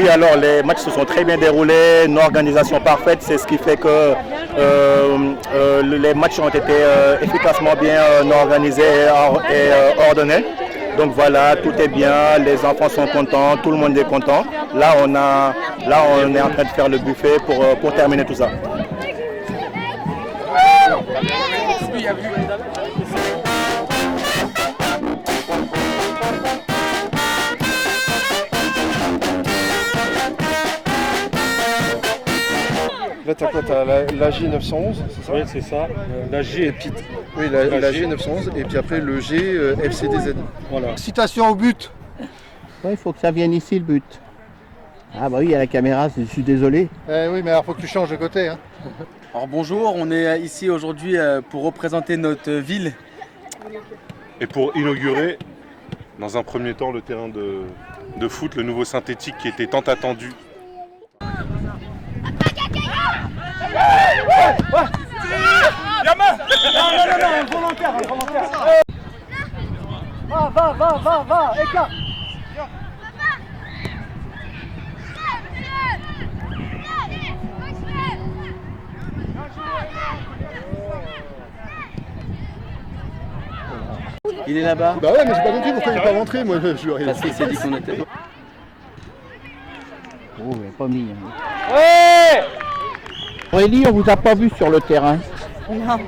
Oui, alors les matchs se sont très bien déroulés, une organisation parfaite, c'est ce qui fait que les matchs ont été efficacement bien organisés et ordonnés. Donc voilà, tout est bien, les enfants sont contents, tout le monde est content. Là, on est en train de faire le buffet pour terminer tout ça. Là, t'as quoi? T'as la G911, c'est ça? Oui, c'est ça. La G. Et puis, oui, la G911, et puis après le G FCDZ. Voilà. Citation au but. Ouais, il faut que ça vienne ici le but. Ah bah oui, il y a la caméra, je suis désolé. Oui, mais alors faut que tu changes de côté. Hein. Alors bonjour, on est ici aujourd'hui pour représenter notre ville. Et pour inaugurer, dans un premier temps, le terrain de foot, le nouveau synthétique qui était tant attendu. Va, écart. Il est là-bas. Bah ouais, mais j'ai pas compris pourquoi il est pas rentré, moi je lui ai Parce qu'il s'est dit qu'on était. Oh, il n'est pas mis. Hein. Ouais Aurélie, on vous a pas vu sur le terrain. Non.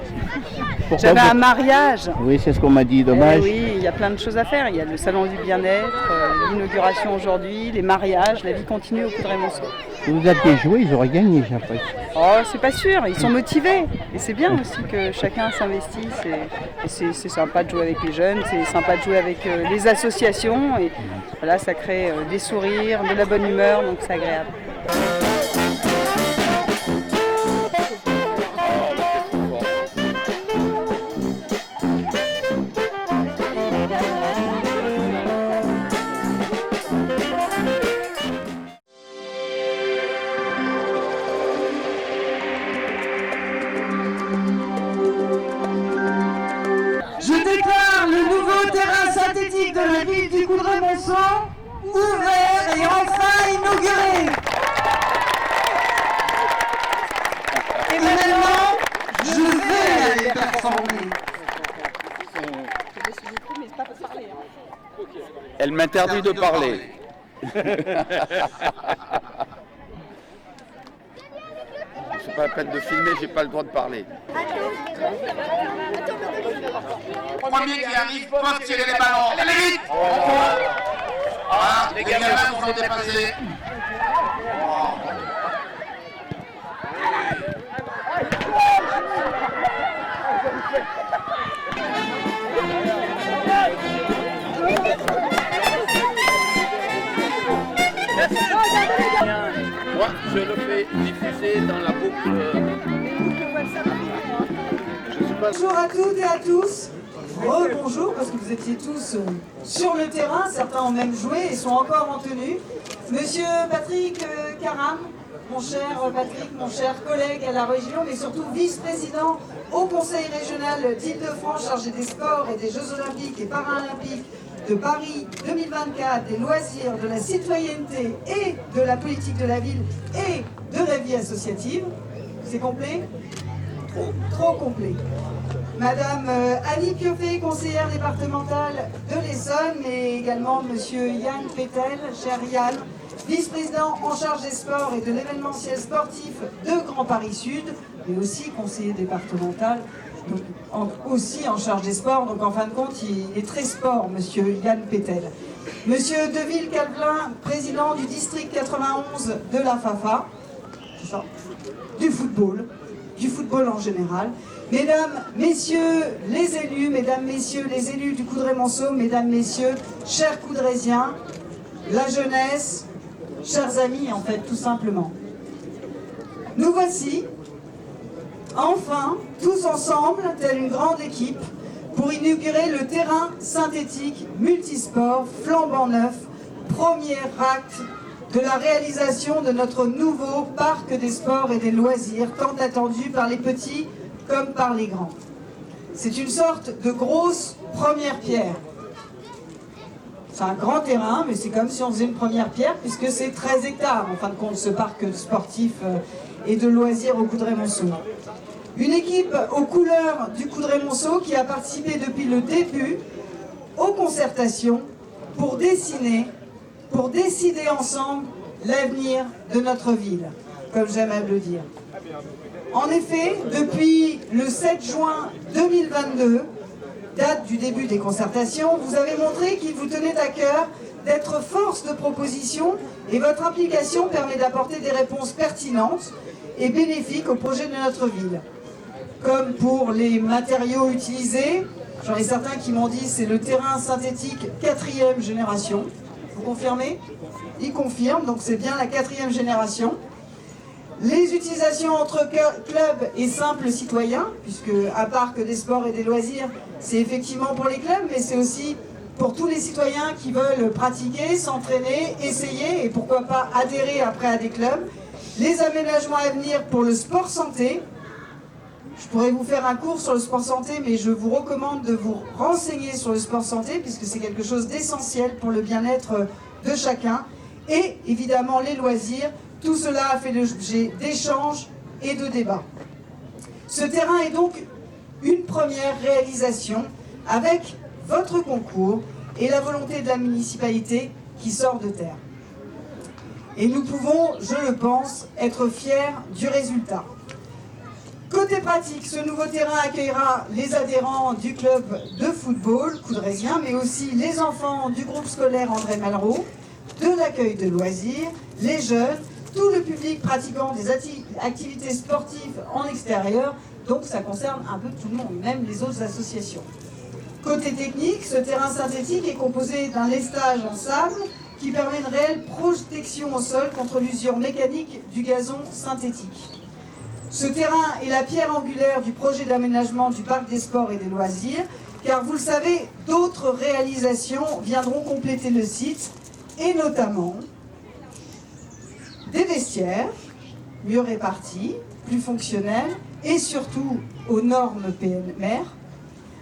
Pourquoi J'avais vous... un mariage. Oui, c'est ce qu'on m'a dit, dommage. Oui, il y a plein de choses à faire. Il y a le salon du bien-être, l'inauguration aujourd'hui, les mariages, la vie continue au Coudray-Monceau. Si vous aviez joué, ils auraient gagné, j'ai l'impression. Oh, c'est pas sûr, ils sont motivés. Et c'est bien aussi que chacun s'investisse. Et c'est sympa de jouer avec les jeunes, c'est sympa de jouer avec les associations. Et voilà, ça crée des sourires, de la bonne humeur, donc c'est agréable. Je déclare le nouveau terrain synthétique de la ville du Coudray-Monceau ouvert et enfin inauguré. Et maintenant, je vais aller performer. Elle m'interdit de parler. C'est pas la peine de filmer, j'ai pas le droit de parler. Premier qui arrive peuvent tirer les ballons. Allez vite. Ah, les gamins vont se dépasser. Moi, je le fais diffuser dans la boucle. Bonjour à toutes et à tous. Bonjour, parce que vous étiez tous sur le terrain, certains ont même joué et sont encore en tenue. Monsieur Patrick Caram, mon cher Patrick, mon cher collègue à la région, mais surtout vice-président au Conseil régional d'Île-de-France chargé des sports et des Jeux olympiques et paralympiques de Paris 2024, des loisirs, de la citoyenneté et de la politique de la ville et de la vie associative. C'est complet ? Trop complet. Madame Annie Pioffet, conseillère départementale de l'Essonne, mais également Monsieur Yann Pétel, cher Yann, vice-président en charge des sports et de l'événementiel sportif de Grand Paris Sud, mais aussi conseiller départemental, donc aussi en charge des sports, donc en fin de compte, il est très sport, Monsieur Yann Pétel. Monsieur Deville-Calvelin, président du district 91 de la FAFA, c'est ça, du football en général. Mesdames, messieurs les élus, mesdames, messieurs les élus du Coudray-Monceau, mesdames, messieurs, chers Coudraysiens, la jeunesse, chers amis, en fait, tout simplement. Nous voici, enfin, tous ensemble, telle une grande équipe, pour inaugurer le terrain synthétique multisport flambant neuf, premier acte de la réalisation de notre nouveau parc des sports et des loisirs, tant attendu par les petits comme par les grands. C'est une sorte de grosse première pierre. C'est un grand terrain, mais c'est comme si on faisait une première pierre, puisque c'est 13 hectares, en fin de compte, ce parc sportif et de loisirs au Coudray-Monceau. Une équipe aux couleurs du Coudray-Monceau qui a participé depuis le début aux concertations pour décider ensemble l'avenir de notre ville, comme j'aime à le dire. En effet, depuis le 7 juin 2022, date du début des concertations, vous avez montré qu'il vous tenait à cœur d'être force de proposition et votre implication permet d'apporter des réponses pertinentes et bénéfiques au projet de notre ville. Comme pour les matériaux utilisés, j'en ai certains qui m'ont dit c'est le terrain synthétique 4e génération. Vous confirmez? Ils confirment, donc c'est bien la 4e génération. Les utilisations entre clubs et simples citoyens, puisque à part que des sports et des loisirs, c'est effectivement pour les clubs, mais c'est aussi pour tous les citoyens qui veulent pratiquer, s'entraîner, essayer et pourquoi pas adhérer après à des clubs. Les aménagements à venir pour le sport santé. Je pourrais vous faire un cours sur le sport santé, mais je vous recommande de vous renseigner sur le sport santé, puisque c'est quelque chose d'essentiel pour le bien-être de chacun. Et évidemment les loisirs. Tout cela a fait l'objet d'échanges et de débats. Ce terrain est donc une première réalisation avec votre concours et la volonté de la municipalité qui sort de terre. Et nous pouvons, je le pense, être fiers du résultat. Côté pratique, ce nouveau terrain accueillera les adhérents du club de football coudraisien, mais aussi les enfants du groupe scolaire André Malraux, de l'accueil de loisirs, les jeunes, tout le public pratiquant des activités sportives en extérieur, donc ça concerne un peu tout le monde, même les autres associations. Côté technique, ce terrain synthétique est composé d'un lestage en sable qui permet une réelle protection au sol contre l'usure mécanique du gazon synthétique. Ce terrain est la pierre angulaire du projet d'aménagement du parc des sports et des loisirs, car vous le savez, d'autres réalisations viendront compléter le site, et notamment des vestiaires mieux répartis, plus fonctionnels et surtout aux normes PMR,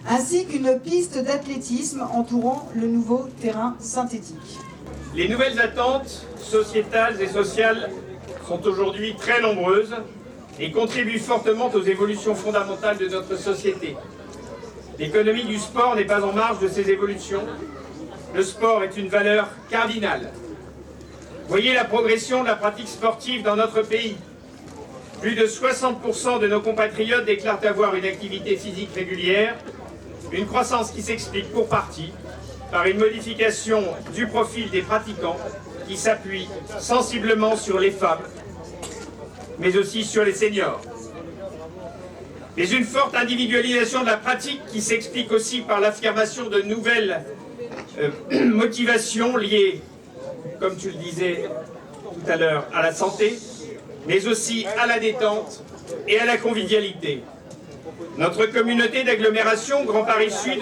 ainsi qu'une piste d'athlétisme entourant le nouveau terrain synthétique. Les nouvelles attentes sociétales et sociales sont aujourd'hui très nombreuses et contribuent fortement aux évolutions fondamentales de notre société. L'économie du sport n'est pas en marge de ces évolutions. Le sport est une valeur cardinale. Voyez la progression de la pratique sportive dans notre pays. Plus de 60% de nos compatriotes déclarent avoir une activité physique régulière, une croissance qui s'explique pour partie par une modification du profil des pratiquants qui s'appuie sensiblement sur les femmes, mais aussi sur les seniors. Mais une forte individualisation de la pratique qui s'explique aussi par l'affirmation de nouvelles motivations liées, comme tu le disais tout à l'heure, à la santé, mais aussi à la détente et à la convivialité. Notre communauté d'agglomération Grand Paris Sud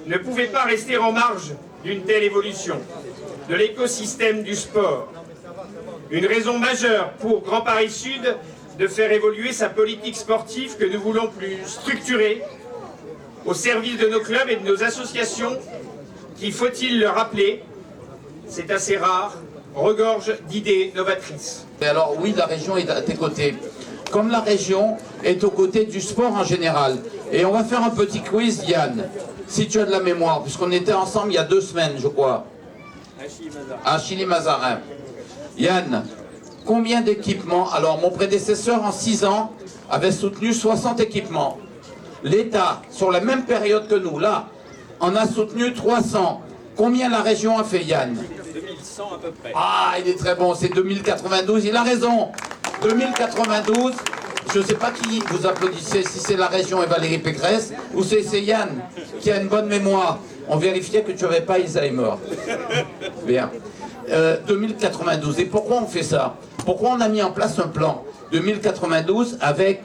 ne pouvait pas rester en marge d'une telle évolution de l'écosystème du sport. Une raison majeure pour Grand Paris Sud de faire évoluer sa politique sportive que nous voulons plus structurée au service de nos clubs et de nos associations qui, faut-il le rappeler, c'est assez rare, regorge d'idées novatrices. Et alors oui, la région est à tes côtés. Comme la région est aux côtés du sport en général. Et on va faire un petit quiz, Yann, si tu as de la mémoire, puisqu'on était ensemble il y a 2 semaines, je crois, à Chilly-Mazarin. Yann, combien d'équipements? Alors, mon prédécesseur, en 6 ans, avait soutenu 60 équipements. L'État, sur la même période que nous, là, en a soutenu 300. Combien la région a fait, Yann? 2100 à peu près. Ah, il est très bon, c'est 2092, il a raison. 2092, je ne sais pas qui vous applaudissez, si c'est la région et Valérie Pécresse, ou c'est Yann, qui a une bonne mémoire. On vérifiait que tu n'avais pas Alzheimer. Bien. 2092. Et pourquoi on fait ça? Pourquoi on a mis en place un plan 2092 avec,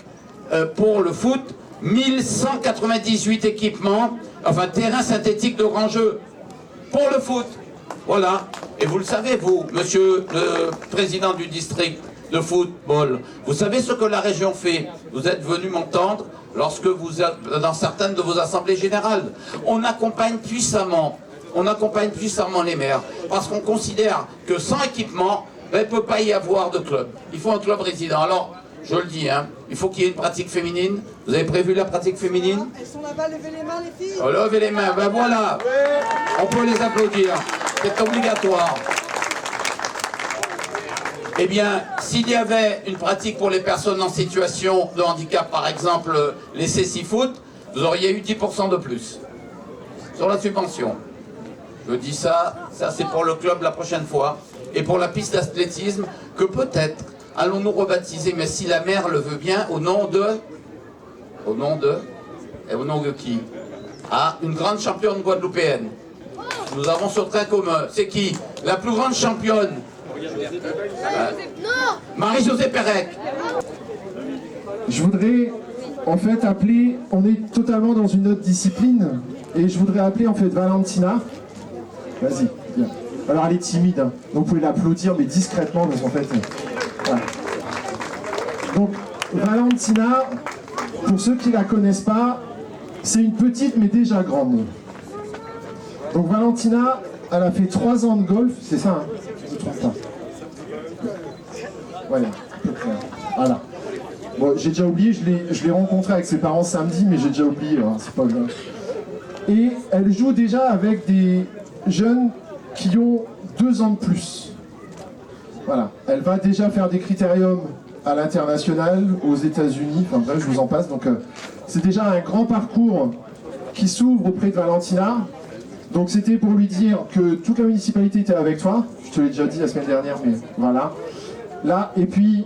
pour le foot, 1198 équipements, enfin terrain synthétique de grand jeu, pour le foot. Voilà. Et vous le savez, vous, monsieur le président du district de football, vous savez ce que la région fait. Vous êtes venu m'entendre lorsque vous êtes dans certaines de vos assemblées générales. On accompagne puissamment on accompagne puissamment les maires, parce qu'on considère que sans équipement, ben, il ne peut pas y avoir de club. Il faut un club résident. Alors, je le dis, hein, il faut qu'il y ait une pratique féminine. Vous avez prévu la pratique féminine? Elles sont là-bas, levez les mains les filles. Oh, levez les mains, ben voilà. On peut les applaudir. C'est obligatoire. Eh bien, s'il y avait une pratique pour les personnes en situation de handicap, par exemple les cécifoot, vous auriez eu 10% de plus sur la subvention. Je dis ça c'est pour le club la prochaine fois. Et pour la piste d'athlétisme, que peut-être allons-nous rebaptiser, mais si la maire le veut bien, au nom de qui? Ah, une grande championne guadeloupéenne. Nous avons ce train commun. C'est qui? La plus grande championne. Marie-Josée Pérec. Je voudrais en fait appeler, on est totalement dans une autre discipline, et je voudrais appeler en fait Valentina. Vas-y, viens. Alors elle est timide, hein, donc vous pouvez l'applaudir mais discrètement parce qu'en fait... voilà. Donc Valentina, pour ceux qui ne la connaissent pas, c'est une petite mais déjà grande. Donc Valentina, elle a fait 3 ans de golf, c'est ça, hein, je ne trompe pas. Ouais, à peu près. Voilà. Bon, j'ai déjà oublié, je l'ai rencontré avec ses parents samedi, mais j'ai déjà oublié, hein, c'est pas grave. Et elle joue déjà avec des jeunes qui ont 2 ans de plus. Voilà. Elle va déjà faire des critériums à l'international, aux États-Unis, enfin bref, je vous en passe. Donc c'est déjà un grand parcours qui s'ouvre auprès de Valentina. Donc c'était pour lui dire que toute la municipalité était avec toi. Je te l'ai déjà dit la semaine dernière, mais voilà. Là, et puis,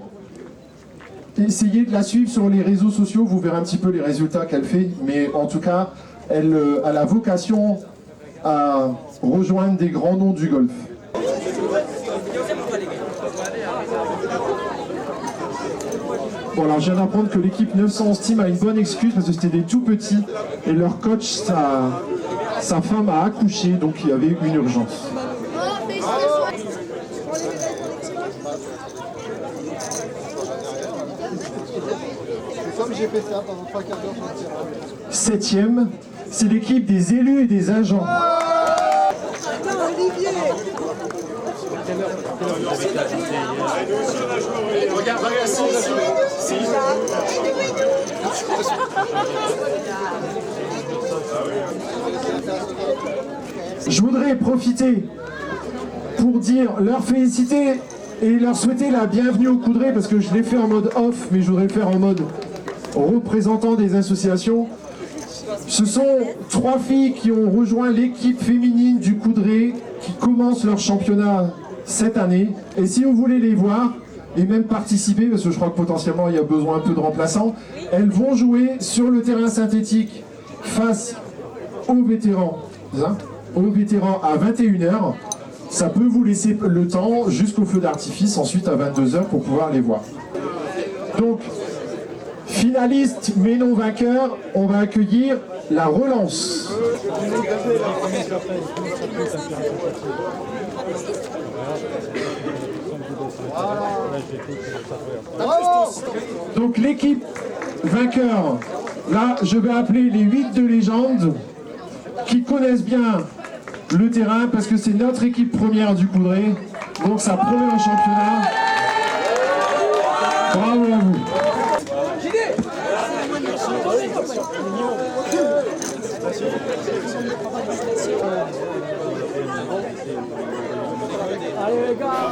essayez de la suivre sur les réseaux sociaux, vous verrez un petit peu les résultats qu'elle fait. Mais en tout cas, elle a la vocation à rejoindre des grands noms du golf. Bon, alors je viens d'apprendre que l'équipe 911 Team a une bonne excuse parce que c'était des tout petits et leur coach, sa femme a accouché, donc il y avait une urgence. Comme j'ai fait ça pendant 3 quarts d'heure sur le terrain. 7e, c'est l'équipe des élus et des agents. Olivier. Je voudrais profiter pour leur féliciter et leur souhaiter la bienvenue au Coudray, parce que je l'ai fait en mode off, mais je voudrais le faire en mode représentant des associations. Ce sont 3 filles qui ont rejoint l'équipe féminine du Coudray, qui commence leur championnat cette année. Et si vous voulez les voir, et même participer, parce que je crois que potentiellement il y a besoin un peu de remplaçants, elles vont jouer sur le terrain synthétique face aux vétérans. Aux vétérans à 21h. Ça peut vous laisser le temps jusqu'au feu d'artifice, ensuite à 22h pour pouvoir les voir. Donc, finaliste mais non vainqueur, on va accueillir la relance. Donc l'équipe vainqueur, là je vais appeler les 8 de légende qui connaissent bien le terrain parce que c'est notre équipe première du Coudray, donc ça promet un championnat. Bravo à vous. Allez les gars.